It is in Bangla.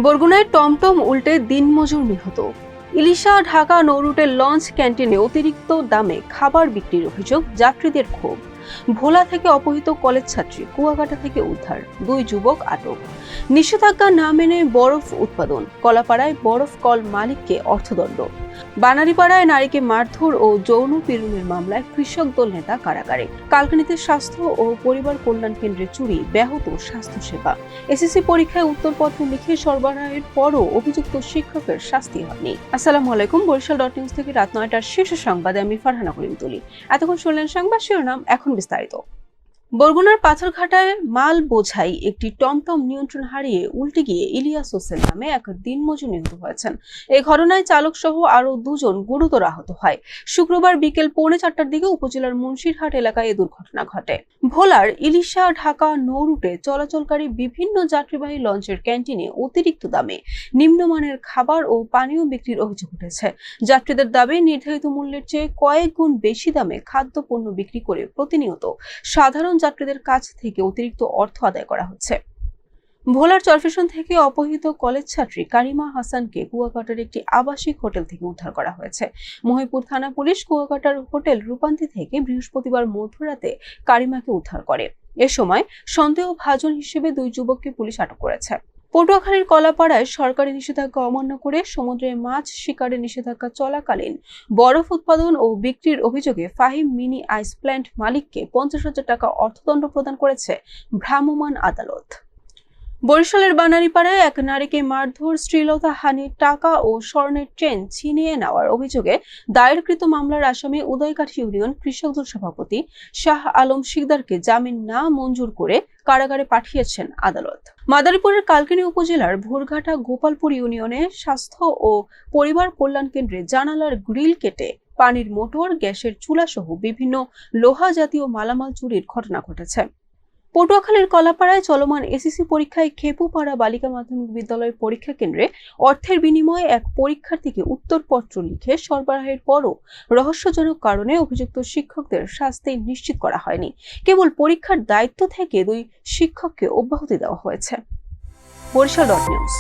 বরগুনায় টমটম উল্টে দিনমজুর নিহত। ইলিশা ঢাকা নৌরুটের লঞ্চ ক্যান্টিনে অতিরিক্ত দামে খাবার বিক্রির অভিযোগ, যাত্রীদের ক্ষোভ। ভোলা থেকে অপহৃত কলেজ ছাত্রী, কুয়াকাটা থেকে উদ্ধার, 2 যুবক আটক। নিষেধাজ্ঞা না মেনে বরফ উৎপাদন, কলাপাড়ায় বরফ কল মালিককে অর্থদণ্ড। বানারীপাড়ায় নারীকে মারধর ও যৌন পীড়নের মামলায় কৃষক দল নেতা কারাগারে। কালকানিতে স্বাস্থ্য ও পরিবার কল্যাণ কেন্দ্রে চুরি, ব্যাহত স্বাস্থ্যসেবা। এসএসসি পরীক্ষায় উত্তরপত্র লিখে সরবরাহের পরও অভিযুক্ত শিক্ষকের শাস্তি হয়নি। আসসালামু আলাইকুম, বরিশাল.নিউজ থেকে রাত 9টার শীর্ষ সংবাদে আমি ফারহানা করিম তুলি। এতক্ষণ শুনলেন সংবাদ শিরোনাম, এখন বিস্তারিত। বরগুনার পাথরঘাটায় মাল বোঝাই একটি টমটম নিয়ন্ত্রণ হারিয়ে উল্টে গিয়ে ইলিয়াস হোসেন নামে এক দিনমজুর নিহত হয়েছেন। এই ঘটনায় চালক সহ আরো 2 জন গুরুতর আহত হয়। শুক্রবার বিকেল 3:45টার দিকে উপজেলার মুন্সিরহাট এলাকায় এই দুর্ঘটনা ঘটে। ভোলার ইলিশা ঢাকা নৌরুটে চলাচলকারী বিভিন্ন যাত্রীবাহী লঞ্চের ক্যান্টিনে অতিরিক্ত দামে নিম্নমানের খাবার ও পানীয় বিক্রির অভিযোগ উঠেছে। যাত্রীদের দাবি, নির্ধারিত মূল্যের চেয়ে কয়েক গুণ বেশি দামে খাদ্যপণ্য বিক্রি করে প্রতিনিয়ত সাধারণ যাত্রীদের কাছ থেকে অতিরিক্ত অর্থ আদায় করা হচ্ছে। ভোলার চরফেশন থেকে অপহৃত কলেজ ছাত্রী কারিমা হাসানকে কুয়াকাটার একটি আবাসিক হোটেল থেকে উদ্ধার করা হয়েছে। মহিপুর থানা পুলিশ কুয়াকাটার হোটেল রূপান্তি থেকে বৃহস্পতিবার মধ্যরাতে কারিমাকে উদ্ধার করে। এ সময় সন্দেহভাজন হিসেবে 2 যুবককে পুলিশ আটক করেছে। পটুয়াখালীর কলাপাড়ায় সরকারি নিষেধাজ্ঞা অমান্য করে সমুদ্রে মাছ শিকারের নিষেধাজ্ঞা চলাকালীন বরফ উৎপাদন ও বিক্রির অভিযোগে ফাহিম মিনি আইস প্ল্যান্ট মালিককে 50,000 টাকা অর্থদণ্ড প্রদান করেছে ভ্রাম্যমাণ আদালত। বরিশালের বানারীপাড়ায় এক নারীকে মারধর, শ্লীলতাহানি, টাকা ও স্বর্ণের চেন ছিনিয়ে নেওয়ার অভিযোগে দায়েরকৃত মামলার আসামি উদয়কাঠি ইউনিয়ন কৃষক দল সভাপতি শাহ আলম শিকদারকে জামিন না মঞ্জুর করে কারাগারে পাঠিয়েছেন আদালত। মাদারীপুরের কালকিনি উপজেলার ভোরঘাটা গোপালপুর ইউনিয়নে স্বাস্থ্য ও পরিবার কল্যাণ কেন্দ্রে জানালার গ্রিল কেটে পানির মোটর, গ্যাসের চুলা সহ বিভিন্ন লোহা জাতীয় মালামাল চুরির ঘটনা ঘটেছে। পটুয়াখালীর কলাপাড়ায় চলমান এসএসসি পরীক্ষায় খেপুপাড়া বালিকা মাধ্যমিক বিদ্যালয় পরীক্ষা কেন্দ্রে অর্থের বিনিময়ে এক পরীক্ষার্থীকে উত্তরপত্র লিখে সরবরাহের পরও রহস্যজনক কারণে অভিযুক্ত শিক্ষকদের শাস্তি নিশ্চিত করা হয়নি। কেবল পরীক্ষার দায়িত্ব থেকে 2 শিক্ষককে অব্যাহতি দেওয়া হয়েছে। বরিশাল.নিউজ।